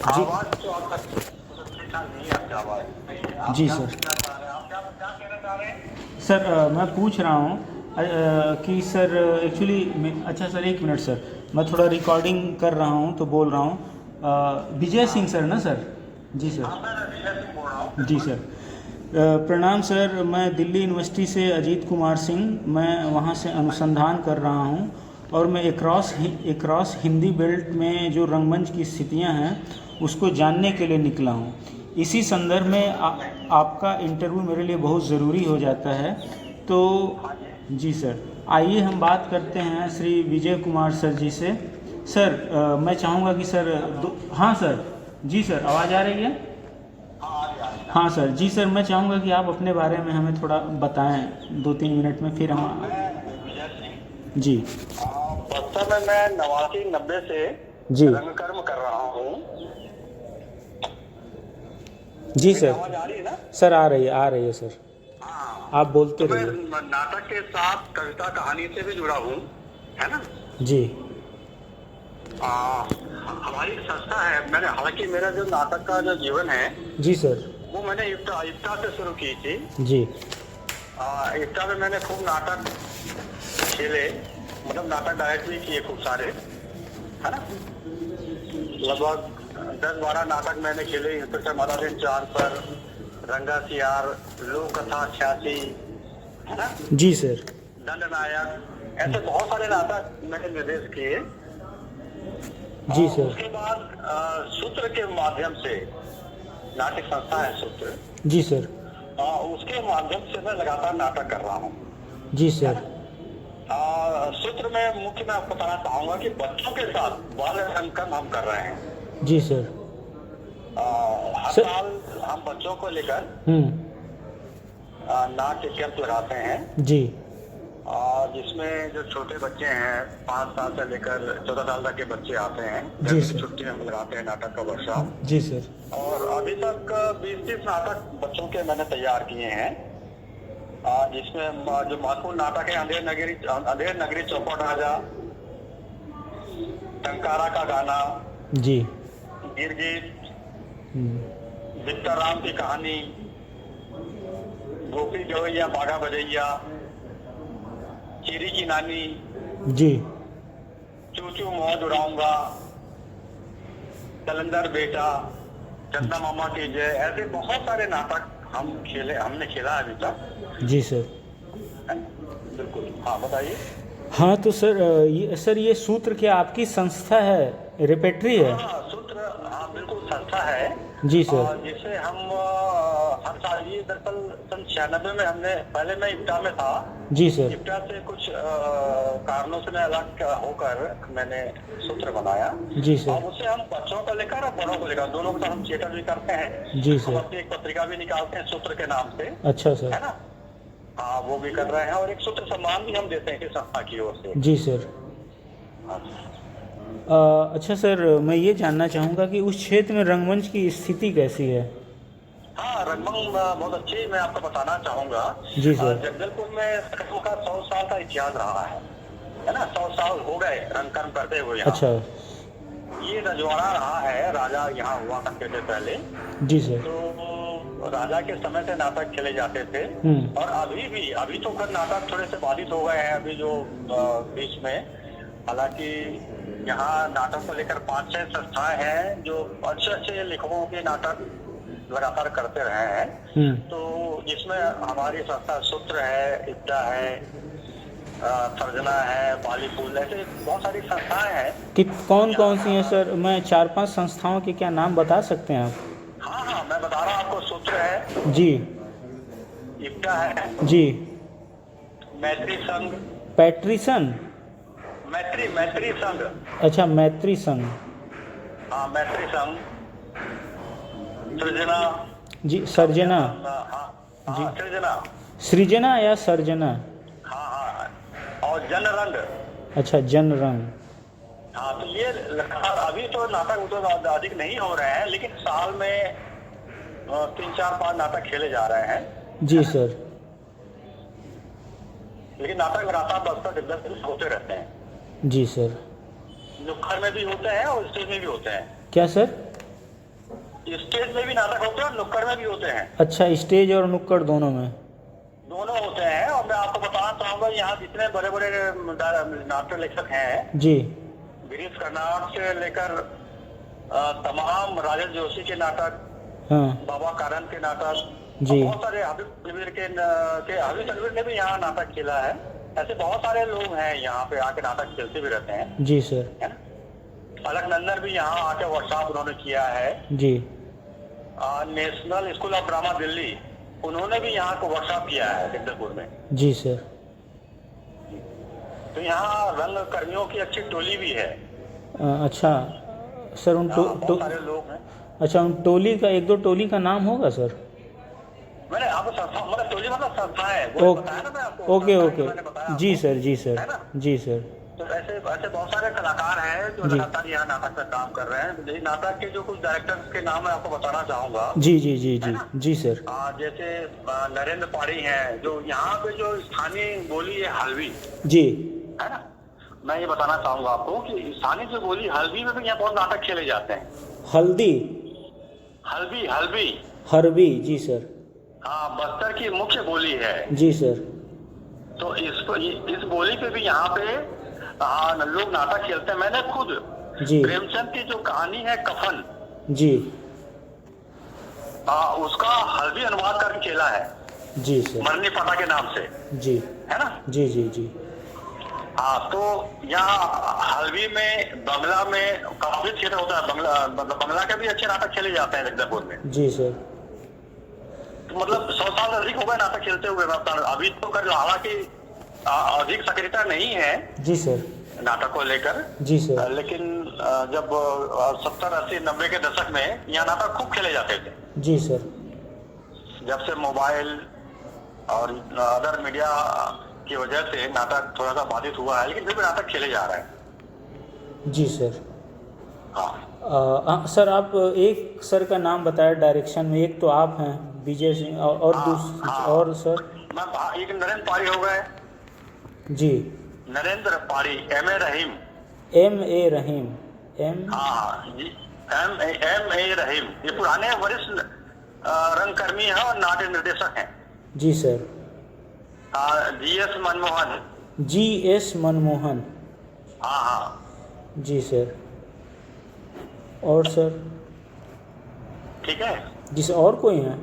जी आवाज तो आपका ठीक ठाक नहीं है, आपकी आवाज। आप जी क्या सर। पूछना चाह रहे हैं? आप क्या क्या कहना चाह रहे हैं? सर मैं पूछ रहा हूँ कि सर एक्चुअली अच्छा सर एक मिनट सर, मैं थोड़ा रिकॉर्डिंग कर रहा हूँ तो बोल रहा हूँ। विजय हाँ सिंह सर ना सर? जी हाँ, सर। मैं विजय सिंह बोल रहा हूँ, जी बिल्कुल। सर। प्रणाम सर, मैं दिल्ली यूनिवर्सिटी से अजीत कुमार सिंह, मैं वहाँ से अनुसंधान कर रहा हूँ और मैं एकरॉस हिंदी बेल्ट में जो रंगमंच की स्थितियाँ हैं उसको जानने के लिए निकला हूँ। इसी संदर्भ में आपका इंटरव्यू मेरे लिए बहुत ज़रूरी हो जाता है। तो हाँ जी। जी सर, आइए हम बात करते हैं श्री विजय कुमार सर जी से। सर मैं चाहूँगा कि सर हाँ सर। जी सर, आवाज़ आ रही है? हाँ, आ रही, आ रही, आ हाँ रही। सर। जी सर, मैं चाहूँगा कि आप अपने बारे में हमें थोड़ा बताएं 2-3 मिनट में, फिर हाँ, हम। मैं विजय सिंह। जी। वास्तव में मैं 89-90 से जी। रंगकर्म कर रहा हूँ। जी मेरी सर। आवाज आ रही है ना? सर आ रही है सर। हाँ, आप तो बोलते मैं रहिए। नाटक के साथ कविता कहानी से भी जुड़ा हूँ, है ना। जी। हमारी एक संस्था है। मैंने, हालांकि मेरा जो नाटक का जो जीवन है जी सर। वो मैंने इफ्ता से शुरू की थी। जी। इफ्ता में मैंने खूब नाटक खेले, मतलब नाटक डायरेक्ट भी किए खूब सारे, है ना। लगभग 10-12 नाटक मैंने खेले। इंस्पेक्टर मदारिन चांद पर, रंगा सियार, लोक कथा 86, है ना, जी सर। दंड नायक, ऐसे बहुत सारे नाटक मैंने निर्देश किए। जी और सर। उसके बाद सूत्र के माध्यम से, नाटक संस्था है सूत्र, जी सर। उसके माध्यम से मैं लगातार नाटक कर रहा हूँ, जी है सर। ना। सूत्र में मुख्य मैं आपको बताना चाहूंगा कि बच्चों के साथ बाल रंगकर्म हम कर रहे हैं। जी सर। हर सर। साल हम बच्चों को लेकर हम्म। नाट्य कैंप लगाते हैं। जी। और जिसमें जो छोटे बच्चे हैं, 5 साल से लेकर 14 साल तक के बच्चे आते हैं। जी गर्मी की सर। छुट्टी में हम लगाते हैं नाटक का वर्कशॉप। जी सर। और अभी तक 20-30 नाटक बच्चों के मैंने तैयार किए हैं। जिसमें जो महत्वपूर्ण नाटक है, अंधेर नगरी चौपट राजा, टंकारा का गाना, जी। गिरगिट, हम्म। बिट्टा राम की कहानी, गोपी गवैया बाघा बजैया, चीरी की नानी, जी। चू चू मौज उड़ाऊंगा, कलंदर बेटा, चंदा मामा की जय, ऐसे बहुत सारे नाटक हमने खेला अभी तक। जी सर। बिल्कुल, हाँ बताइए। हाँ तो सर ये सूत्र क्या आपकी संस्था है, रेपेट्री है? हाँ, सूत्र, हाँ बिल्कुल संस्था है। जी सर। और जिसे हम हर साल, ये दरअसल सन 96 में हमने, पहले मैं इफ्ता में था। जी सर। इफ्ता से कुछ कारणों से मैं अलग होकर मैंने सूत्र बनाया। जी और सर। उसे हम बच्चों को लेकर और बड़ों को लेकर, दोनों को हम थिएटर भी करते हैं। जी हम सर। अपनी एक पत्रिका भी निकालते हैं सूत्र के नाम से, अच्छा सर। है ना। हाँ, वो भी कर रहे हैं। और एक सूत्र सम्मान भी हम देते हैं कि संस्था की ओर से। जी सर। हाँ। अच्छा सर, मैं ये जानना चाहूँगा कि उस क्षेत्र में रंगमंच की स्थिति कैसी है? हाँ, रंगमंच बहुत अच्छी, मैं आपको बताना चाहूंगा। जी सर। जगदलपुर में रंगकर्म का 100 साल का इतिहास रहा है ना। 100 साल हो गए रंगकर्म करते हुए यहाँ। अच्छा। ये रजवाड़ा रहा है, राजा यहाँ हुआ करते थे पहले। जी सर। तो राजा के समय से नाटक खेले जाते थे। और अभी भी, अभी तो खैर नाटक थोड़े से बाधित हो गए हैं अभी जो बीच में। हालांकि यहाँ नाटक को लेकर 5-6 संस्थाएं हैं जो अच्छे अच्छे लेखकों के नाटक लगातार करते रहे हैं। तो जिसमें हमारी संस्था सूत्र है, इफ्ता है, सर्जना है, बाली फूल, ऐसे बहुत सारी संस्थाएं हैं। कि कौन कौन सी हैं सर? मैं 4-5 संस्थाओं के क्या नाम बता सकते हैं आप? हाँ हाँ, मैं बता रहा हूँ आपको। सूत्र है, जी। इफ्ता है, जी। मैत्री संघ, पैट्रिसन। मैत्री मैत्री संघ, अच्छा, मैत्री संघ। हाँ मैत्री संघ, सृजना। जी, सर्जना। हाँ जी। हाँ, सृजना। सृजना या सर्जना? हाँ हाँ, और जनरंग। अच्छा, जनरंग। हाँ, तो ये लगातार, अभी तो नाटक तो अधिक नहीं हो रहे हैं, लेकिन साल में 3-4-5 नाटक खेले जा रहे हैं। जी सर। लेकिन नाटक लगातार 10-10 होते रहते हैं। जी सर। नुक्कड़ में भी होते हैं और स्टेज में भी होते हैं। क्या सर? स्टेज में भी नाटक होते हैं और नुक्कड़ में भी होते हैं। अच्छा, स्टेज और नुक्कड़ दोनों में? दोनों होते हैं। और मैं आपको बताना चाहूंगा यहाँ जितने बड़े बड़े नाट्य लेखक हैं जी, गिरीश कर्नाड से लेकर तमाम राजेश जोशी के नाटक, हाँ बाबा कारन के नाटक, जी, बहुत सारे हबीब तनवीर ने भी यहाँ नाटक खेला है। ऐसे बहुत सारे लोग हैं यहाँ पे आके नाटक खेलते भी रहते हैं। जी सर, है ना? अलकनंदन भी यहाँ आके वर्कशॉप उन्होंने किया है। जी, National School of Drama Delhi, उन्होंने भी यहाँ को वर्कशॉप किया है जगदलपुर में। जी सर। तो यहाँ रंग कर्मियों की अच्छी टोली भी है। अच्छा सर, उन बहुत सारे लोग हैं। अच्छा, उन टोली का, एक दो टोली का नाम होगा सर? मैंने आपको संस्था, मतलब टोली मतलब संस्था है, वो बताया ना मैं आपको। ओके मैंने ओके, बताया जी आपको। सर, जी सर, है ना? जी सर। तो ऐसे ऐसे बहुत सारे कलाकार हैं जो लगातार यहाँ नाटक में काम कर रहे हैं। तो नाटक के जो कुछ डायरेक्टर्स के नाम मैं आपको बताना चाहूंगा। जी जी जी जी जी सर। जैसे नरेंद्र पाड़ी हैं, जो यहाँ पे जो स्थानीय बोली है हल्वी, जी, है ना, मैं ये बताना चाहूंगा आपको कि स्थानीय जो बोली हल्वी में भी यहाँ बहुत नाटक खेले जाते हैं। हल्दी? हल्वी हल्वी हरवी, जी सर। हाँ, बस्तर की मुख्य बोली है। जी सर। तो इस बोली पे भी यहाँ पे लोग नाटक खेलते हैं। मैंने खुद जी, प्रेमचंद की जो कहानी है कफन, जी, उसका हल्दी अनुवाद करके खेला है। जी सर। मरनी पता के नाम से, जी, है ना? जी जी जी। हाँ, तो यहाँ हल्दी में, बंगला में काफी क्षेत्र होता है। बंगला के भी अच्छे नाटक खेले जाते हैं जगदलपुर में। जी सर। तो मतलब 100 साल अधिक हो गए नाटक खेलते हुए। अभी तो कर, हालांकि अधिक सक्रियता नहीं है जी सर, नाटक को लेकर। जी सर। लेकिन जब 70, 80, 90 के दशक में यहाँ नाटक खूब खेले जाते थे। जी सर। जब से मोबाइल और अदर मीडिया की वजह से नाटक थोड़ा सा बाधित हुआ है, लेकिन फिर भी नाटक खेले जा रहे हैं। जी सर। हाँ सर, आप एक सर का नाम बताया डायरेक्शन में, एक तो आप हैं विजय सिंह, और और सर? एक नरेंद्र पाड़ी हो गए। जी, नरेंद्र पाड़ी, M.A. रहीम। M.A. रहीम, हाँ जी, M.A. रहीम, ये पुराने वरिष्ठ रंगकर्मी हैं और नाट्य निर्देशक हैं। जी sir. G.S. Manmohan. G.S. Manmohan, हाँ हाँ जी सर। और सर? ठीक है जी सर, और कोई हैं?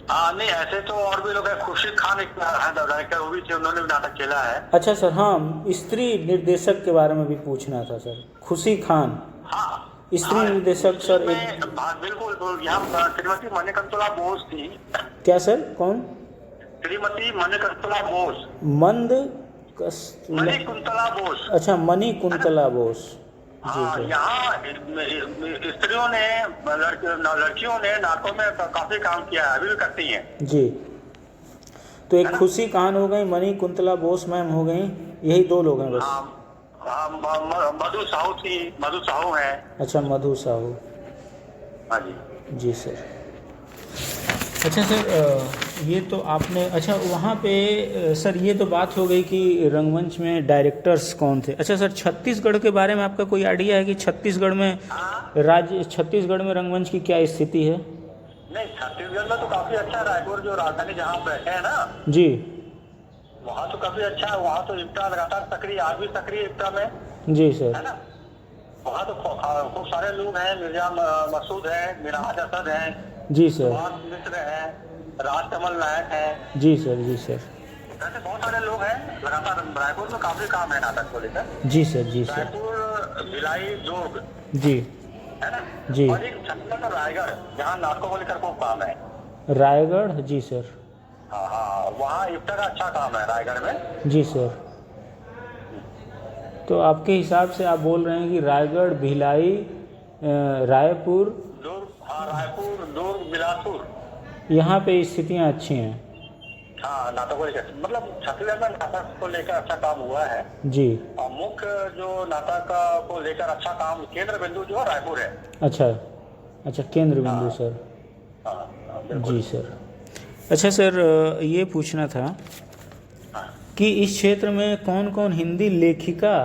नहीं, ऐसे तो और भी लोग हैं। खुर्शीद खान एक डायरेक्टर, वो भी थे, उन्होंने भी नाटक खेला है। अच्छा सर, हाँ, स्त्री निर्देशक के बारे में भी पूछना था सर। खुशी खान, हाँ, स्त्री निर्देशक सर। बिल्कुल। यहाँ श्रीमती मणिकंतला बोस थी। क्या सर? कौन? श्रीमती मणिकंतला बोस। मणिकुंतला बोस। अच्छा, मणिकुंतला बोस। हाँ, यहाँ स्त्रियों ने, लड़कियों ने नाटकों में काफी काम किया है, अभी भी करती हैं। जी, तो एक खुशी खान हो गई, मणिकुंतला बोस मैम हो गई, यही दो लोग हैं बस? मधु साहू थी, मधु साहू है। अच्छा, मधु साहू। हाँ जी, जी सर। अच्छा सर, ये तो आपने, अच्छा वहाँ पे सर ये तो बात हो गई कि रंगमंच में डायरेक्टर्स कौन थे। अच्छा सर, छत्तीसगढ़ के बारे में आपका कोई आइडिया है कि छत्तीसगढ़ में छत्तीसगढ़ में रंगमंच की क्या स्थिति है? नहीं, छत्तीसगढ़ में तो काफी अच्छा है। रायपुर जो राजधानी जहाँ बैठे हैं ना जी, वहाँ तो काफी अच्छा है। वहाँ तो इफ्ता लगातार सक्रिय, आज भी सक्रिय इफ्ता में। जी सर। है ना? वहाँ तो खूब सारे लोग हैं। मिर्जा मसूद है, मिराज असद है, जी सर। मिश्र है, राजकमल नायक है। जी सर, जी सर। ऐसे बहुत सारे लोग हैं। लगातार रायपुर में काफी काम है नाटक को लेकर। जी सर, जी सर। रायपुर, भिलाई, दुर्ग, जी, है ना जी। और एक छत्तीसगढ़ रायगढ़, जहाँ नाटकों को लेकर खूब काम है। रायगढ़, जी सर। हाँ, वहाँ इफ्ता का अच्छा काम है रायगढ़ में। जी सर। तो आपके हिसाब से आप बोल रहे हैं कि रायगढ़, भिलाई, रायपुर, रायपुर, दुर्ग, बिलासपुर, यहाँ पे स्थितियाँ अच्छी हैं। हाँ, नाटक को लेकर, मतलब छत्तीसगढ़ में नाटक को लेकर अच्छा काम हुआ है। जी। और मुख्य जो नाटक को लेकर अच्छा काम, केंद्र बिंदु जो है रायपुर है। अच्छा, अच्छा, केंद्र बिंदु सर। जी सर। अच्छा सर, ये पूछना था कि इस क्षेत्र में कौन कौन हिंदी लेखिका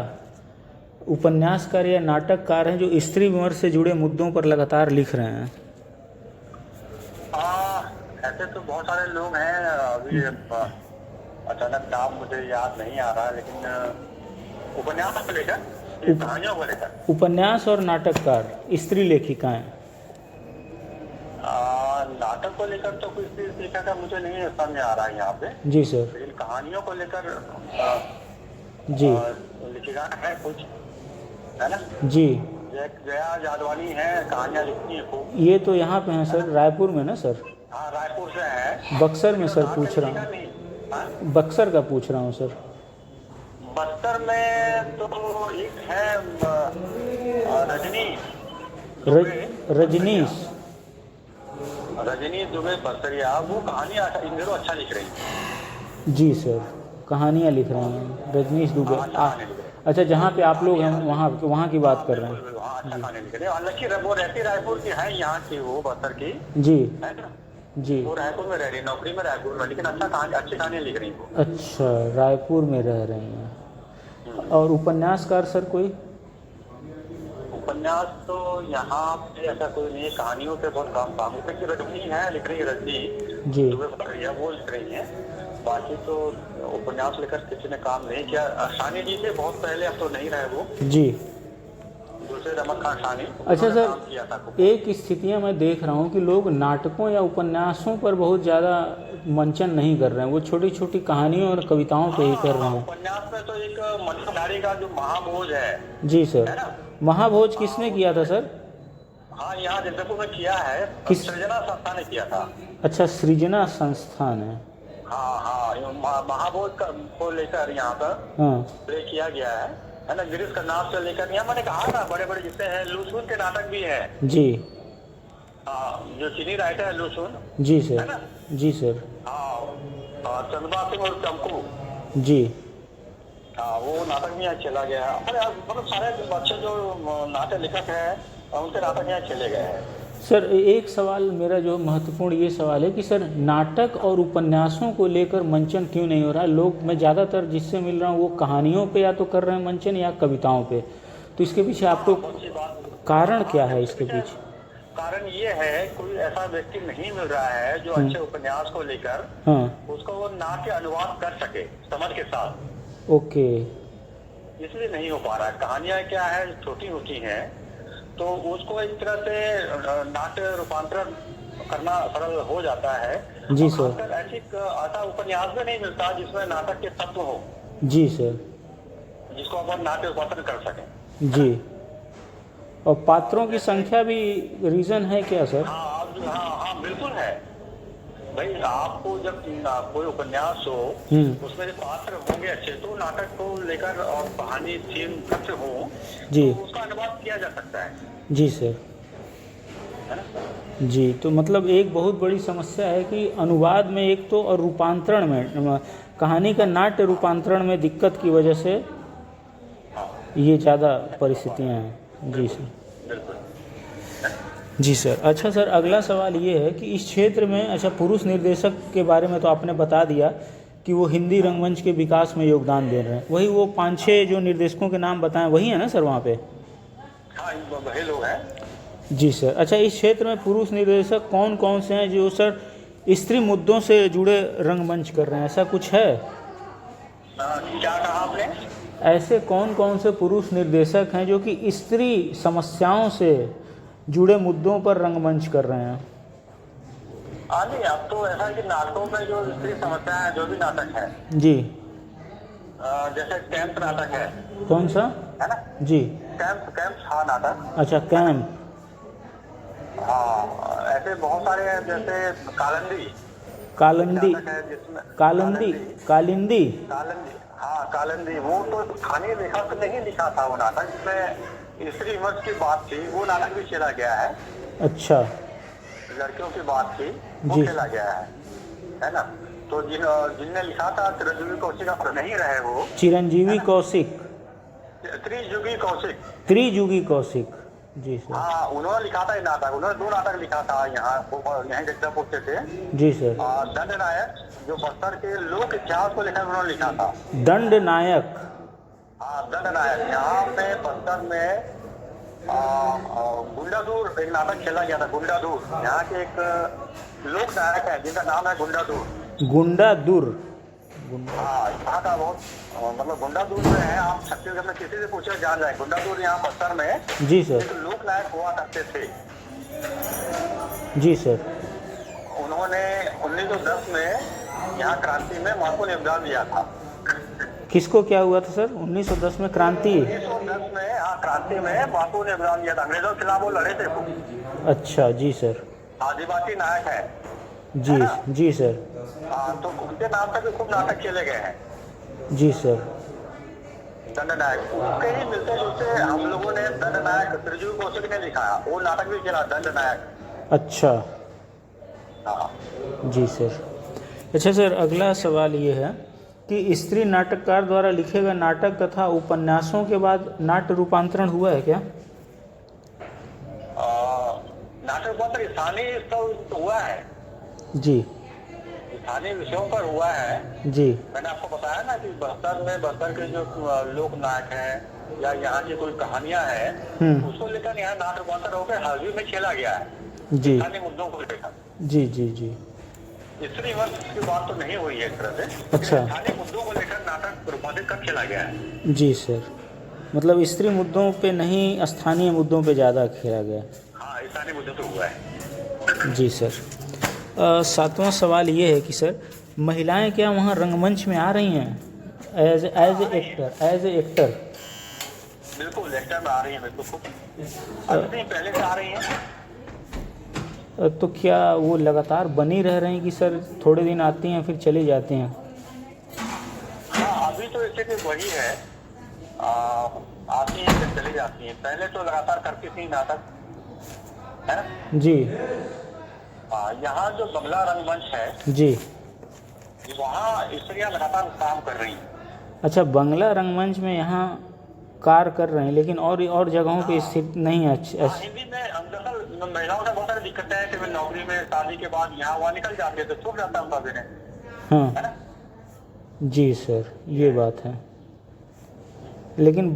उपन्यासकार या नाटककार हैं जो स्त्री विमर्श से जुड़े मुद्दों पर लगातार लिख रहे हैं? ऐसे तो बहुत सारे लोग हैं, अभी अचानक नाम मुझे याद नहीं आ रहा, लेकिन उपन्यास को लेकर, कहानियों को लेकर। उपन्यास और नाटककार, स्त्री लेखिकाएं। नाटक को लेकर तो कुछ लेखा का मुझे नहीं समझ आ रहा है यहाँ पे। जी सर। लेकिन कहानियों को लेकर जी लिखिका है कुछ, है ना? जी। जया जादवानी है, कहानियाँ लिखती है खूब। ये तो यहाँ पे हैं सर, रायपुर में ना सर? हाँ, रायपुर से है। बक्सर में सर पूछ रहा हूँ, बक्सर का पूछ रहा हूँ सर। बस्तर में तो एक है रजनी दुबे बस्तरिया, वो कहानियाँ इन दिनों अच्छा लिख रही है। जी सर, कहानियाँ लिख रहे हैं रजनीश दुबे। अच्छा, जहाँ पे आप लोग हैं वहाँ की बात कर रहे हैं? अच्छा कहानी लिख रहे हैं। हालांकि वो रहती रायपुर की है, यहाँ की, वो बस्तर की जी है ना? जी। वो रायपुर में रह रही, नौकरी में रायपुर में, लेकिन अच्छी कहानियाँ लिख रही है। अच्छा, रायपुर में रह रही हैं। और उपन्यासकार सर कोई? उपन्यास तो यहाँ पे ऐसा कोई नहीं है, कहानियों पे बहुत काम की रजनी है, लिख रही है रजनी जी, वो लिख रही है। बाकी तो उपन्यास लेकर किसी ने काम नहीं किया। सानी जी थे बहुत पहले, अब तो नहीं रहे वो जी, दूसरे रमक खान सानी। अच्छा सर, एक स्थितियाँ मैं देख रहा हूँ कि लोग नाटकों या उपन्यासों पर बहुत ज़्यादा मंचन नहीं कर रहे हैं, वो छोटी छोटी कहानियों और कविताओं पे ही कर रहे हैं। उपन्यास में तो एक मनोधारी का जो महाभोज है। जी सर, महाभोज किसने किया था सर? हाँ, यहाँ जगदलपुर में किया है, सृजना संस्था ने किया था। अच्छा, सृजना संस्थान है। हाँ, महाभोज को लेकर यहाँ पर प्ले किया गया है ना? गिरीश कर्नाड से लेकर, यहाँ मैंने कहा था बड़े बड़े जितने हैं, लूसुन के नाटक भी है जी। जो चीनी राइटर है लूसुन जी सर, है ना? जी सर। चंद्रमा सिंह और चंकू जी, वो नाटक में यहाँ चला गया है। मतलब सारे अच्छे जो नाटक लेखक है उनके नाटक यहाँ चले गए हैं। सर एक सवाल मेरा जो महत्वपूर्ण ये सवाल है कि सर नाटक और उपन्यासों को लेकर मंचन क्यों नहीं हो रहा है? लोग, मैं ज़्यादातर जिससे मिल रहा हूँ वो कहानियों पे या तो कर रहे हैं मंचन या कविताओं पे, तो इसके पीछे आपको कारण क्या है? इसके पीछे कारण ये है, कोई ऐसा व्यक्ति नहीं मिल रहा है जो अच्छे उपन्यास को लेकर उसको वो नाट्य अनुवाद कर सके समझ के साथ। ओके, इसलिए नहीं हो पा रहा है। कहानियां क्या है, छोटी होती हैं, तो उसको एक तरह से नाट्य रूपांतरण करना सरल हो जाता है। जी सर। ऐसा उपन्यास में नहीं मिलता जिसमें नाटक के तत्व हो। जी सर, जिसको अपन नाट्य रूपांतरण कर सकें। जी, और पात्रों की संख्या भी रीजन है क्या सर? हाँ, बिल्कुल है भाई। आपको जब कोई उपन्यास हो उसमें जो पात्र होंगे अच्छे, तो नाटक को लेकर और कहानी थीम तथ्य हो जी, तो उसका अनुवाद किया जा सकता है। जी सर, है ना? जी, तो मतलब एक बहुत बड़ी समस्या है कि अनुवाद में एक तो, और रूपांतरण में, कहानी का नाट्य रूपांतरण में दिक्कत की वजह से ये ज़्यादा परिस्थितियाँ हैं। जी सर, जी सर। अच्छा सर, अगला सवाल ये है कि इस क्षेत्र में, अच्छा, पुरुष निर्देशक के बारे में तो आपने बता दिया कि वो हिंदी रंगमंच के विकास में योगदान दे रहे हैं, वही वो 5-6 जो निर्देशकों के नाम बताएं वही है ना सर वहाँ पे? हाँ, वही लोग हैं। जी सर। अच्छा, इस क्षेत्र में पुरुष निर्देशक कौन कौन से हैं जो सर स्त्री मुद्दों से जुड़े रंगमंच कर रहे हैं, ऐसा कुछ है? क्या कहा आपने? ऐसे कौन कौन से पुरुष निर्देशक हैं जो कि स्त्री समस्याओं से जुड़े मुद्दों पर रंगमंच कर रहे हैं? नहीं, अब तो ऐसा है कि नाटकों में जो स्त्री समस्या है, जो भी नाटक है जी, जैसे कैंप नाटक है। कौन सा? है ना? जी, कैंप हाँ नाटक। अच्छा, कैंप। हाँ, ऐसे बहुत सारे हैं, जैसे कालिंदी हाँ, कालिंदी। वो तो स्थानीय लेखक ने ही लिखा था वो नाटक, जिसमें स्त्री विमर्श की बात थी। वो नाटक भी खेला गया है। अच्छा, लड़कियों की बात थी, वो खेला गया है ना? तो जिनने लिखा था चिरंजीवी कौशिक, अब नहीं रहे वो। चिरंजीवी कौशिक, त्रिजुगी कौशिक। जी सर। हाँ, उन्होंने लिखा था ये नाटक। उन्होंने 2 नाटक लिखा था यहाँ जगदलपुर से थे। जी सर। दंड नायक, जो बस्तर के लोक इतिहास को लेकर उन्होंने लिखा था। दंड नायक, हाँ, दंडनायक यहाँ पे बस्तर में गुंडादूर एक नाटक खेला गया था। गुंडादूर यहाँ के एक लोक नायक है जिनका नाम है गुंडादूर। गुंडादुर। हाँ, यहाँ का बहुत मतलब गुंडादूर में है। आप छत्तीसगढ़ में किसी से पूछे जान जाए। गुंडादूर यहाँ बस्तर में जी सर। एक लोक नायक हुआ करते थे। जी सर। उन्होंने 1910 में यहाँ क्रांति में महत्वपूर्ण योगदान दिया था। किसको क्या हुआ था सर 1910 में क्रांति? 1910 में हाँ क्रांति में महत्वपूर्ण योगदान दिया था। अंग्रेजों के खिलाफ वो लड़े थे खूब। अच्छा जी सर। आदिवासी नायक है जी जी सर। हाँ, तो उनके नाम पे भी खूब नाटक खेले गए हैं। जी सर। दंडनायक उसके ही मिलते जुलते हम लोगों ने दंडनायक त्रिजुई कौशिक ने लिखा है, वो नाटक भी खेला दंडनायक। अच्छा हाँ जी सर। अच्छा सर, अगला सवाल ये है कि स्त्री नाटककार द्वारा लिखे गए नाटक तथा उपन्यासों के बाद नाट्य रूपांतरण हुआ है क्या? नाटक रूपांतरण स्थानीय स्तर हुआ है। जी स्थानीय विषयों पर हुआ है। जी। मैंने आपको बताया ना कि बस्तर के जो लोक नायक हैं या यहाँ की कोई कहानियां हैं उसको लेकर यहाँ नाटक रूपांतरण होकर हाजिर में खेला गया है जी। स्थानीय मुद्दों को लेकर। जी जी जी। स्त्री वर्ष की बात तो नहीं हुई है एक तरह से। अच्छा। स्थानीय मुद्दों को लेकर नाटक रूपांतरित कर खेला गया है। जी सर, मतलब स्त्री मुद्दों पे नहीं, स्थानीय मुद्दों पे ज़्यादा खेला गया। हाँ, स्थानीय मुद्दों पे हुआ है। जी सर। सातवां सवाल ये है कि सर, महिलाएं क्या वहाँ रंगमंच में आ रही हैं एज ए एक्टर? बिल्कुल एक्टर में आ रही है। बिल्कुल अभी पहले से आ रही है। तो क्या वो लगातार बनी रह रही हैं कि सर थोड़े दिन आती हैं फिर चली जाती हैं? हाँ, अभी तो स्थिति वही है। आती हैं फिर चली जाती हैं। पहले तो लगातार करती थी नाटक, है ना? जी। यहाँ जो बंगला रंगमंच है जी, वहाँ स्त्रियाँ लगातार काम कर रही हैं। अच्छा, बंगला रंगमंच में यहाँ कार्य कर रहे हैं, लेकिन और जगहों पे स्थिति नहीं है। हिंदी में दरअसल महिलाओं से बहुत सारी दिक्कतें हैं कि वे नौकरी में शादी के बाद यहाँ वहाँ निकल जाते हैं तो छूट जाता है उनका भी, हाँ है ना? जी सर, ये बात है। लेकिन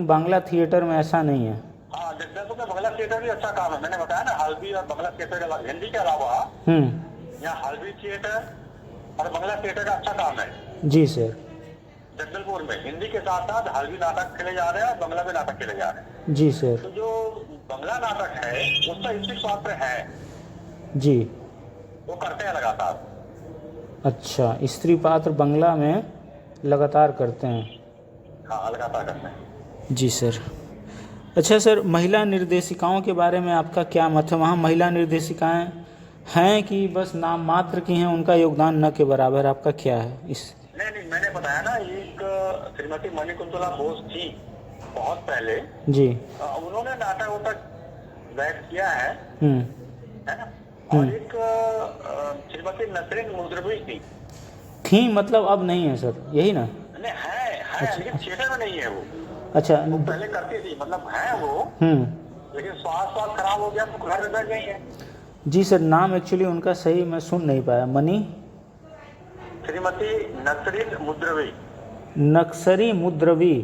बांग्ला थिएटर में ऐसा नहीं है। हाँ, जगदलपुर में बंगला थिएटर भी अच्छा काम है। मैंने बताया ना, हल्दी और बंगला थिएटर हिंदी के अलावा यहाँ हल्दी थिएटर और बंगला थिएटर का अच्छा काम है। जी सर। जगदलपुर में हिंदी के साथ साथ हल्दी नाटक खेले जा रहे हैं और बंगला में नाटक खेले जा रहे हैं। जी सर। तो जो बंगला नाटक है उसका स्त्री पात्र है जी, वो करते हैं लगातार। अच्छा, स्त्री पात्र बंगला में लगातार करते हैं। हाँ, लगातार करते हैं। जी सर। अच्छा सर, महिला निर्देशिकाओं के बारे में आपका क्या मत है? वहाँ महिला निर्देशिकाएं हैं कि बस नाम मात्र की हैं, उनका योगदान न के बराबर? आपका क्या है इस? नहीं, मैंने बताया ना, एक श्रीमती मणिकुंतला बोस थी बहुत पहले। जी। उन्होंने नाटक वाटक व्यक्त किया है ना? और एक श्रीमती नसरीन मुद्रवी थी, मतलब अब नहीं है सर, यही ना? नहीं है अच्छा। लेकिन थिएटर में नहीं है वो। अच्छा, वो पहले करती थी, मतलब है वो, लेकिन स्वास्थ्य खराब हो गया तो घर में बैठ गई है। जी सर, नाम एक्चुअली उनका सही मैं सुन नहीं पाया। श्रीमती नसरीन मुद्रवी। नक्सरी मुद्रवी।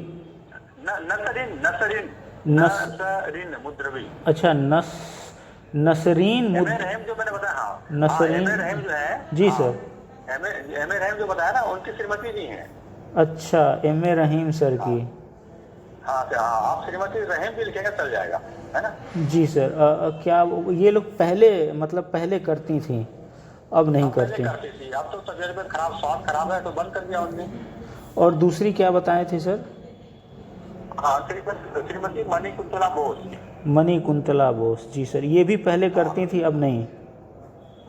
नसरीन मुद्रवी। अच्छा, नसरीन रहम जो मैंने बताया। हाँ, नसरीन रहम जो है। जी सर। एम ए रहम जो बताया ना, उनकी श्रीमती जी हैं। अच्छा, M.A. रहीम सर की। हाँ, आप श्रीमती रहम भी लिखेंगे चल जाएगा, है ना? जी सर। क्या ये लोग पहले करती थी, अब नहीं करती? अब तो तबियत खराब, स्वास्थ्य खराब है तो बंद कर दिया उन्होंने। और दूसरी क्या बताए थे सर? हाँ, श्रीमती मणिकुंतला बोस। मणिकुंतला बोस, जी सर, ये भी पहले करती थी, अब नहीं?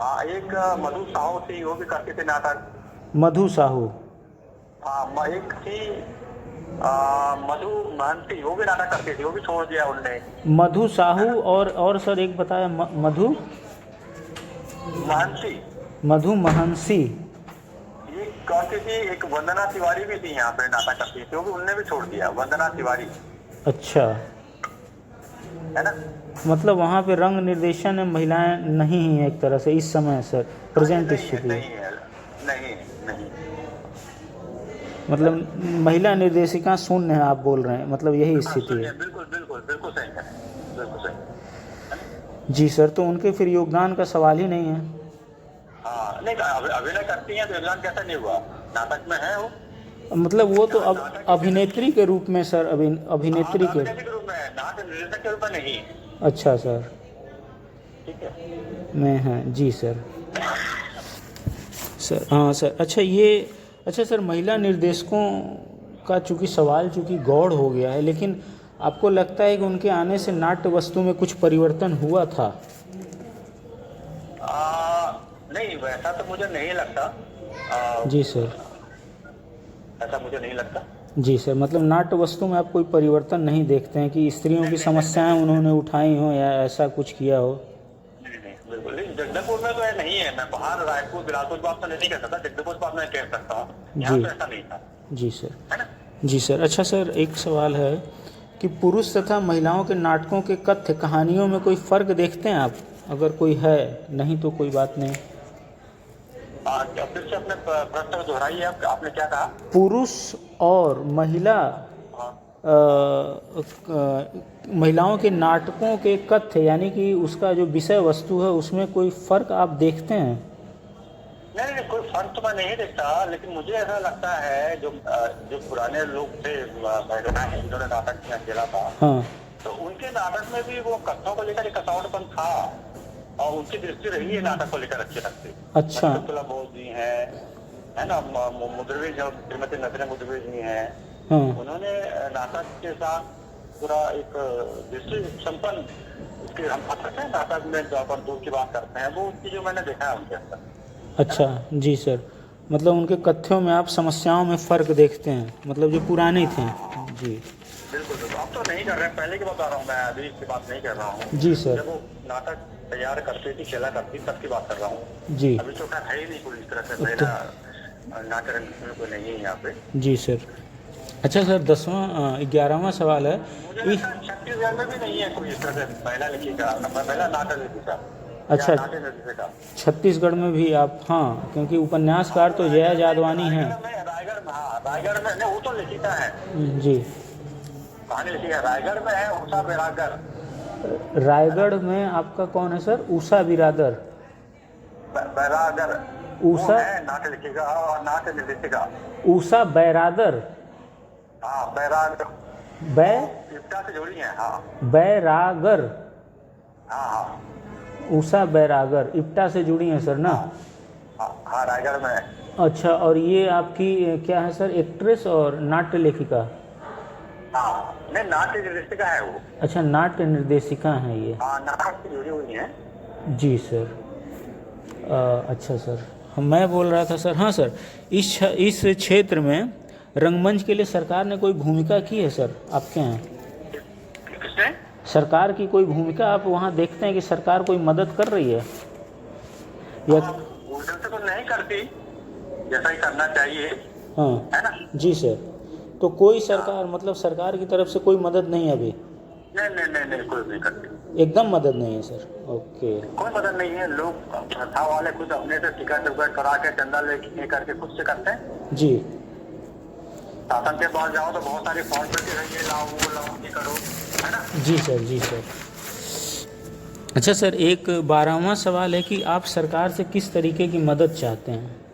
हाँ, एक मधु साहू थी, वो भी करती थी नाटक। मधु साहू। हाँ, एक थी मधु महंती, वो भी नाटक करती थी, वो भी छोड़ दिया उन्होंने। मधु साहू और सर एक बताया मधु महंती। मधु महंसी। ये करती थी। एक वंदना तिवारी भी थी यहाँ पे नाटक करती थी, वो भी उनने भी छोड़ दिया, वंदना तिवारी। अच्छा, है ना? मतलब वहाँ पे रंग निर्देशन में महिलाएं नहीं हैं एक तरह से इस समय सर, प्रेजेंट स्थिति? नहीं। मतलब महिला निर्देशिका शून्य है आप बोल रहे हैं, मतलब यही स्थिति है। बिल्कुल बिल्कुल बिल्कुल सही है, बिल्कुल सही। जी सर, तो उनके फिर योगदान का सवाल ही नहीं है। हाँ नहीं, अभिनय करती हैं तो योगदान कैसा नहीं हुआ, नाटक में है वो। मतलब वो तो अब अभिनेत्री के रूप में सर, अभिनेत्री के रूप में, नाट्य निर्देशक के रूप में नहीं। अच्छा सर, ठीक है मैं हैं जी सर। सर हाँ सर, अच्छा सर, महिला निर्देशकों का चूँकि सवाल चूँकि गौड़ हो गया है, लेकिन आपको लगता है कि उनके आने से नाट्य वस्तु में कुछ परिवर्तन हुआ था? नहीं, वैसा तो मुझे नहीं लगता। जी सर, ऐसा मुझे नहीं लगता। जी सर, मतलब नाट्य वस्तु में आप कोई परिवर्तन नहीं देखते हैं कि स्त्रियों की समस्याएं उन्होंने उठाई हो या ऐसा कुछ किया हो? नहीं, बिल्कुल नहीं। जगदलपुर में तो नहीं है, मैं बाहर रायपुर बिलासपुर बात तो नहीं कह सकता, जगदलपुर बात मैं कह सकता हूँ, यहाँ तो ऐसा नहीं था। जी सर, है ना? जी सर। अच्छा सर, एक सवाल है कि पुरुष तथा महिलाओं के नाटकों के कथ्य कहानियों में कोई फ़र्क देखते हैं आप? अगर कोई है, नहीं तो कोई बात नहीं। फिर से अपने प्रश्न को दोहराइए, आपने क्या कहा? पुरुष और महिला महिलाओं के नाटकों के कथ्य यानी कि उसका जो विषय वस्तु है उसमें कोई फ़र्क आप देखते हैं? नहीं, कोई फर्क तो मैं नहीं देखता, लेकिन मुझे ऐसा लगता है जो पुराने लोग थे, महिलाएं जिन्होंने नाटक में खेला था, हाँ, तो उनके नाटक में भी वो कथाओं को लेकर एक कसावटपन था, और उनकी दृष्टि रही है नाटक को लेकर अच्छे ढंग से। अच्छा, बोस जी है ना, मुद्रवीज श्रीमती नजर मुद्रवीज जी हैं, हाँ, उन्होंने नाटक के साथ पूरा एक दृष्टि संपन्न, उसके हम सकते हैं नाटक में जो अपन दूर की बात करते हैं, वो चीजों मैंने देखा है उनके अंदर। अच्छा जी सर, मतलब उनके कथ्यों में आप समस्याओं में फ़र्क देखते हैं, मतलब जो पुराने थे। जी बिल्कुल बिल्कुल, अब तो नहीं कर रहे हैं, पहले की बता रहा हूँ मैं, अभी की बात नहीं कर रहा हूँ। जी सर, जब वो नाटक तैयार करती थी, खेला करती, तब की बात कर रहा हूँ। जी, अभी तो है ही नहीं कोई इस तरह से महिला नाटक रंगभूमि कोई नहीं है यहाँ पे। जी सर। अच्छा सर, 11वां सवाल है। छत्तीसगढ़ में भी नहीं है कोई इस तरह से महिला लिखिका, महिला नाटक लिखिका। अच्छा, छत्तीसगढ़ में भी आप, हाँ, क्योंकि उपन्यासकार तो जया जादवानी हैं। रायगढ़ में नहीं, वो तो लिखिका है जी, कहानी लिखी है। रायगढ़ में है उषा बिरादर। रायगढ़ में आपका कौन है सर? उषा बिरादर। उषा नाट्य लिखिका और नाट्य निर्देशिका उषा बैरादर। हाँ, बैरागर से जुड़ी है। हाँ, बैरागर। हाँ, उषा बैरागर इप्टा से जुड़ी हैं सर ना? हाँ, रायगढ़ में है। अच्छा, और ये आपकी क्या है सर, एक्ट्रेस और नाट्य लेखिका? नहीं, नाट्य निर्देशिका है वो। अच्छा, नाट्य निर्देशिका हैं ये? हाँ, नाटक से जुड़ी हुई है। जी सर। अच्छा सर, मैं बोल रहा था सर, हाँ सर, इस क्षेत्र में रंगमंच के लिए सरकार ने कोई भूमिका की है सर आपके यहाँ? किसने? सरकार की कोई भूमिका आप वहाँ देखते हैं कि सरकार कोई मदद कर रही है या? उधर से तो नहीं करती जैसा ही करना चाहिए। हाँ, है ना? जी सर, तो कोई सरकार, मतलब सरकार की तरफ से कोई मदद नहीं है अभी? नहीं, कोई नहीं करती, एकदम मदद नहीं है सर। ओके, कोई मदद नहीं है। लोग संस्था वाले खुद अपने से टिकट करा के चंदा ले करके खुद से करते हैं। जी, शासन के पास जाओ तो बहुत सारी फॉर्मेलिटी है, ये लाओ वो लाओ ये करो, है ना? जी सर, जी सर। अच्छा सर, एक 12वां सवाल है कि आप सरकार से किस तरीके की मदद चाहते हैं?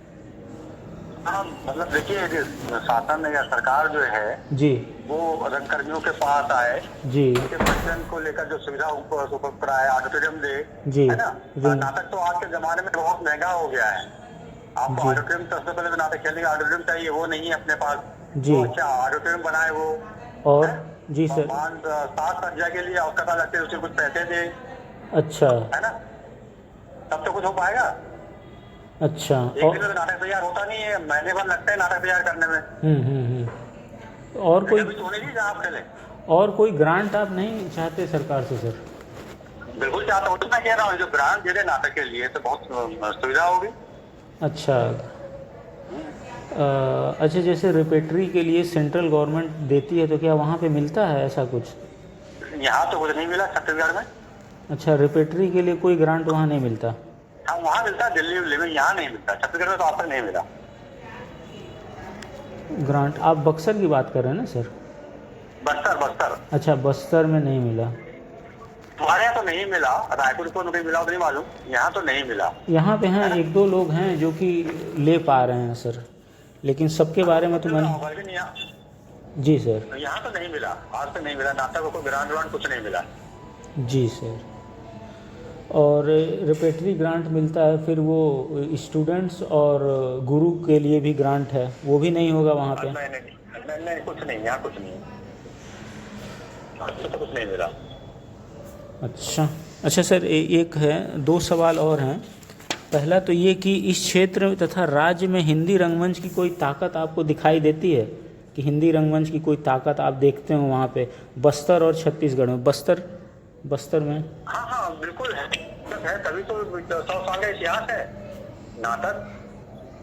मतलब देखिए, शासन या सरकार जो है जी, वो रंगकर्मियों के पास आए जी, उनके बच्चन को लेकर जो सुविधा उपलब्ध कराए, ऑडिटोरियम दे जी, है ना? नाटक तो आज के जमाने में बहुत महंगा हो गया है। आपको ऑडिटोरियम, सबसे पहले तो नाटक खेलने का ऑडिटोरियम चाहिए, वो नहीं है अपने पास जी। तो अच्छा ऑडिटोरियम बनाए वो, और जी सर, 7 सज्जा के लिए आवश्यकता लगती है, उसे कुछ पैसे दे। अच्छा, है ना? तब तो कुछ हो पाएगा। अच्छा, एक दिन में नाटक तैयार होता नहीं है, महीने भर लगता है नाटक तैयार करने में। और कोई और कोई ग्रांट आप नहीं चाहते सरकार से सर? बिल्कुल चाहता हूँ, तो मैं कह रहा हूँ जो ग्रांट दे रहे नाटक के लिए तो बहुत सुविधा होगी। अच्छा, अच्छा, जैसे रिपेटरी के लिए सेंट्रल गवर्नमेंट देती है तो क्या वहाँ पे मिलता है ऐसा कुछ? यहाँ तो कुछ नहीं मिला छत्तीसगढ़ में। अच्छा, रिपेटरी के लिए कोई ग्रांट वहाँ नहीं मिलता? हाँ, वहाँ मिलता है दिल्ली में, यहाँ नहीं मिलता, छत्तीसगढ़ में तो आपको नहीं मिला। ग्रांट आप बक्सर की बात कर रहे हैं ना सर? बस्तर बस्तर अच्छा, बस्तर में नहीं मिला। हमारे यहाँ तो नहीं मिला, रायपुर को नहीं मिला तो नहीं मालूम, यहाँ तो नहीं मिला। यहाँ पे हैं एक दो लोग हैं जो कि ले पा रहे हैं सर, लेकिन सबके बारे में तो मैंने। लेकिन यहाँ जी सर। यहाँ तो नहीं मिला, आज तक नहीं मिला, नाटक को ग्रांट व्रांट कुछ नहीं मिला। जी सर। और रिपेटरी ग्रांट मिलता है, फिर वो स्टूडेंट्स और गुरु के लिए भी ग्रांट है, वो भी नहीं होगा वहाँ पे? नहीं, कुछ नहीं, यहाँ कुछ नहीं, तो कुछ नहीं मिला। अच्छा अच्छा सर, एक है, दो सवाल और हैं। पहला तो ये कि इस क्षेत्र तथा राज्य में हिंदी रंगमंच की कोई ताकत आपको दिखाई देती है कि हिंदी रंगमंच की कोई ताकत आप देखते हो वहाँ पे, बस्तर और छत्तीसगढ़ में? बस्तर में हाँ हाँ बिल्कुल है, तभी तो 100 साल का इतिहास है। नाटक,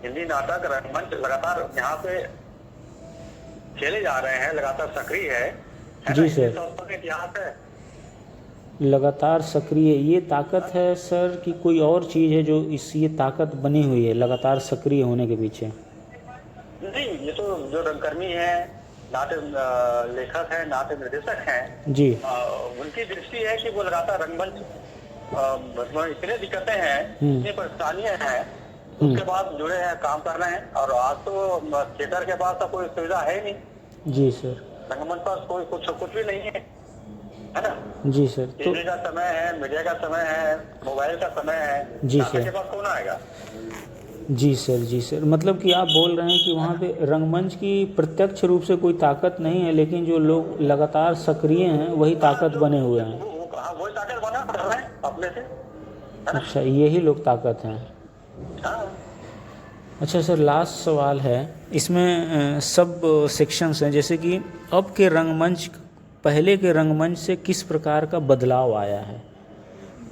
हिंदी नाटक रंगमंच लगातार यहाँ पे खेले जा रहे हैं, लगातार सक्रिय है जी सर। 100 साल का इतिहास है, लगातार सक्रिय। ये ताकत है सर कि कोई और चीज़ है जो ये ताकत बनी हुई है लगातार सक्रिय होने के पीछे? नहीं, ये तो जो रंगकर्मी है, नाट्य लेखक है, नाट्य निर्देशक हैं जी, उनकी दृष्टि है कि वो लगातार रंगमंच इतने दिक्कतें हैं, इतनी परेशानियां हैं, उसके बाद जुड़े हैं, काम कर रहे हैं। और आज तो थिएटर के पास तो कोई सुविधा है नहीं। जी सर। रंगमंच पास कोई कुछ भी नहीं है ना? जी सर। तो टीवी का समय है, मीडिया का समय है, मोबाइल का समय है, जी सर। के पास कौन आएगा? जी सर। जी सर, मतलब कि आप बोल रहे हैं कि वहाँ पे रंगमंच की प्रत्यक्ष रूप से कोई ताकत नहीं है, लेकिन जो लोग लगातार सक्रिय हैं वही ताकत बने हुए हैं। वही ताकत बना रहे हैं अपने से। अच्छा, यही लोग ताकत हैं। अच्छा सर, लास्ट सवाल है, इसमें सब सेक्शंस हैं, जैसे कि अब के रंगमंच पहले के रंगमंच से किस प्रकार का बदलाव आया है?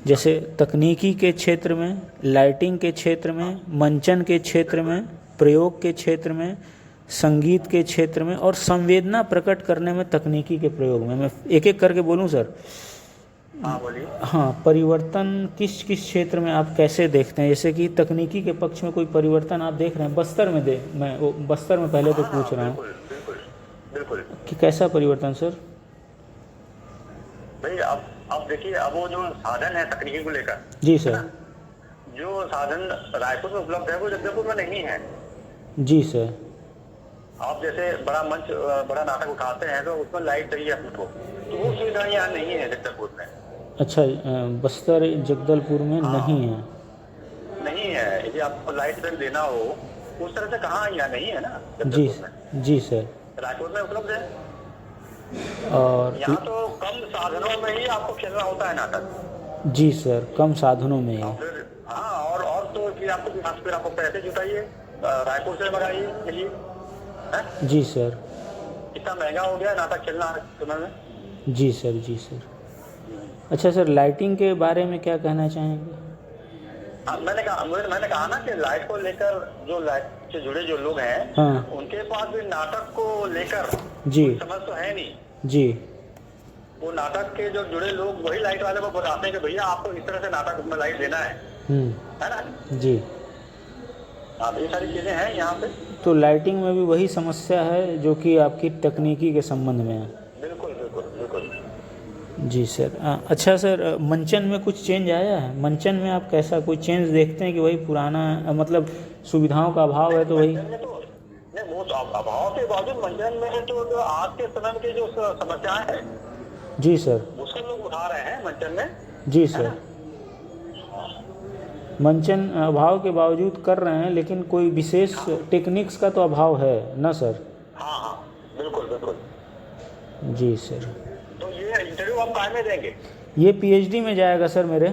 जैसे तकनीकी के क्षेत्र में, लाइटिंग के क्षेत्र में, मंचन के क्षेत्र में, प्रयोग के क्षेत्र में, संगीत के क्षेत्र में और संवेदना प्रकट करने में तकनीकी के प्रयोग में। मैं एक एक करके बोलूं सर? हाँ बोलिए। हाँ, परिवर्तन किस किस क्षेत्र में आप कैसे देखते हैं? जैसे कि तकनीकी के पक्ष में कोई परिवर्तन आप देख रहे हैं? बस्तर में मैं बस्तर में पहले तो पूछ रहा हूँ बिल्कुल कि कैसा परिवर्तन सर? भाई अब देखिए, अब वो जो साधन है तकनीकी को लेकर, जी सर, जो साधन रायपुर में उपलब्ध है वो जगदलपुर में नहीं है। जी सर। आप जैसे बड़ा मंच, बड़ा नाटक उठाते हैं तो उसमें लाइट चाहिए आपको, तो वो सुविधा यहाँ नहीं है जगदलपुर में। अच्छा, बस्तर जगदलपुर में नहीं है? नहीं है, यदि आपको लाइट बिल देना हो उस तरह से कहाँ, यहाँ नहीं है ना जी जी सर। रायपुर में उपलब्ध है, और यहाँ तो कम साधनों में ही आपको खेलना होता है नाटक। जी सर, कम साधनों में ही। हाँ, और तो फिर आपको पैसे जुटाइए, रायपुर से मंगाइए, खेलिए। जी सर। कितना महंगा हो गया नाटक खेलना समय में। जी सर। जी सर। अच्छा सर, लाइटिंग के बारे में क्या कहना चाहेंगे? मैंने कहा ना कि लाइट को लेकर जो लाइट से जुड़े जो लोग हैं, हाँ, उनके पास भी नाटक को लेकर जी समझ तो है नहीं। जी, वो नाटक के जो जुड़े लोग वही लाइट वाले को बताते हैं कि भैया आपको इस तरह से नाटक में लाइट देना है ना? जी। अब ये सारी चीजें हैं यहाँ पे। तो लाइटिंग में भी वही समस्या है जो कि आपकी तकनीकी के संबंध में है। बिल्कुल बिल्कुल बिल्कुल। जी सर। अच्छा सर, मंचन में कुछ चेंज आया है? मंचन में आप कैसा कोई चेंज देखते हैं कि वही पुराना, मतलब सुविधाओं का अभाव है तो वही? नहीं, वो तो अभाव के बावजूद मंचन में जो आज के समय की जो समस्याएं हैं, जी सर, उसको लोग उठा रहे हैं मंचन में। जी सर। मंचन अभाव के बावजूद कर रहे हैं, लेकिन कोई विशेष टेक्निक्स का तो अभाव है ना सर? हाँ हाँ बिल्कुल बिल्कुल। जी सर। तो ये इंटरव्यू आप कहाँ में देंगे? ये पीएचडी में जाएगा सर मेरे।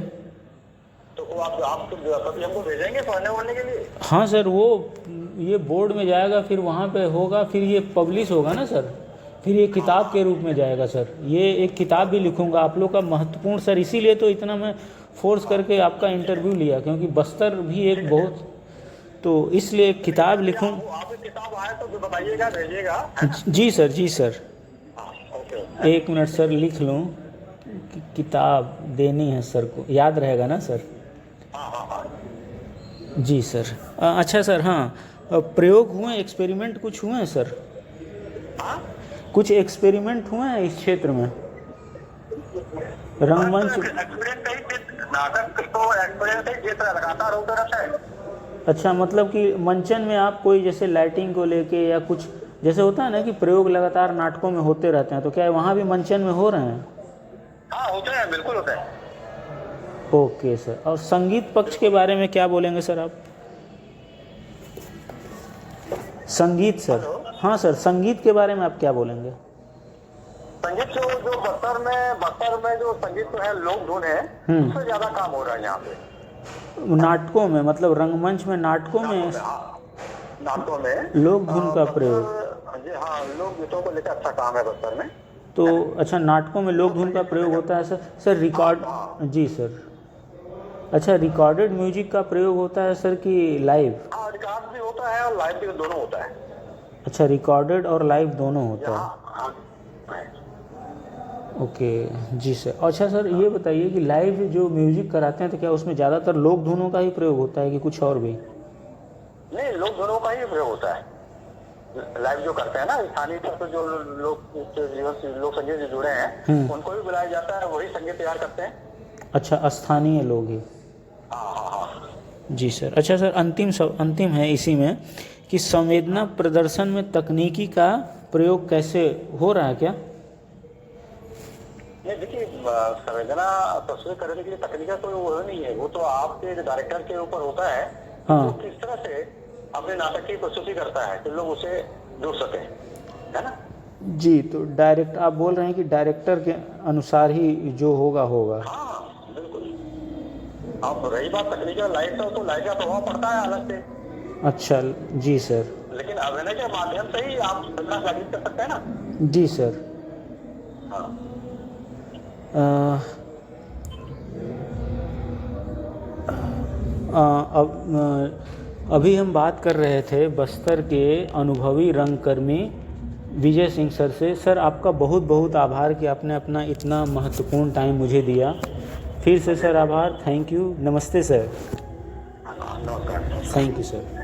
तो आप कभी हमको भेजेंगे पढ़ने वढ़ने के लिए? हाँ सर, वो ये बोर्ड में जाएगा, फिर वहाँ पे होगा, फिर ये पब्लिश होगा ना सर, फिर ये किताब के रूप में जाएगा सर। ये एक किताब भी लिखूंगा आप लोग का महत्वपूर्ण सर, इसीलिए तो इतना मैं फोर्स करके आपका इंटरव्यू लिया, क्योंकि बस्तर भी एक बहुत, तो इसलिए एक किताब लिखूं। आपकी किताब आए तो बताइएगा, भेजिएगा। जी सर। जी सर। एक मिनट सर, लिख लूं कि किताब देनी है सर को, याद रहेगा ना सर? जी सर। अच्छा सर, हाँ, प्रयोग हुए, एक्सपेरिमेंट कुछ हुए हैं सर? हाँ? कुछ एक्सपेरिमेंट हुए हैं इस क्षेत्र में रंगमंच? नाटक तो एक्सपीरियंस ही जिस तरह लगातार होता रहता है। अच्छा, मतलब कि मंचन में आप कोई जैसे लाइटिंग को लेके या कुछ जैसे होता है ना कि प्रयोग लगातार नाटकों में होते रहते हैं, तो क्या वहाँ भी मंचन में हो रहे हैं? हाँ होता है, बिल्कुल होता है। Okay sir. और संगीत पक्ष के बारे में क्या बोलेंगे सर आप? संगीत सर। हाँ सर, संगीत के बारे में आप क्या बोलेंगे? संगीत जो बस्तर में जो संगीत जो है लोक धुन है, उससे ज्यादा काम हो रहा है यहाँ पे नाटकों में, मतलब रंगमंच में, नाटकों में लोक धुन का प्रयोग। जी हाँ, लोक गीतों को लेकर अच्छा काम है बस्तर में। तो अच्छा, नाटकों में लोक धुन का प्रयोग होता है सर रिकॉर्ड? जी सर। अच्छा, रिकॉर्डेड म्यूजिक का प्रयोग होता है सर कि लाइव? हाँ, रिकॉर्ड भी होता है और लाइव भी दोनों होता है। अच्छा, रिकॉर्डेड और लाइव दोनों होता है। ओके जी सर। अच्छा सर, ये बताइए कि लाइव जो म्यूजिक कराते हैं तो क्या उसमें ज़्यादातर लोक धुनों का ही प्रयोग होता है कि कुछ और भी? नहीं, लोक धुनों का ही प्रयोग होता है। लाइव जो करते हैं ना, स्थानीय स्तर पर जो लोक संगीत से जुड़े हैं, उनको भी बुलाया जाता है, वही संगीत तैयार करते हैं। अच्छा, स्थानीय लोग ही। जी सर। अच्छा सर, अंतिम है इसी में कि संवेदना प्रदर्शन में तकनीकी का प्रयोग कैसे हो रहा है क्या? नहीं देखिए, संवेदना तस्वीर करने के लिए तकनीक का कोई वो नहीं है, वो तो आपके डायरेक्टर के ऊपर होता है। हाँ। तो किस तरह से अपने नाटक की प्रस्तुति करता है कि लोग उसे जुड़ सके, है ना? जी, तो डायरेक्ट आप बोल रहे हैं कि डायरेक्टर के अनुसार ही जो होगा। हाँ बिल्कुल। अब रही बात तकनीक का, लाइट का, तो लाइट का प्रभाव पड़ता है अलग से। अच्छा जी सर। लेकिन अभिनय के माध्यम से ही आप संवेदना जागृत कर सकते हैं ना? जी सर। हाँ। अभी हम बात कर रहे थे बस्तर के अनुभवी रंगकर्मी विजय सिंह सर से। सर, आपका बहुत बहुत आभार कि आपने अपना इतना महत्वपूर्ण टाइम मुझे दिया। फिर से सर आभार। Thank you. नमस्ते सर। नमस्कार। Thank you sir.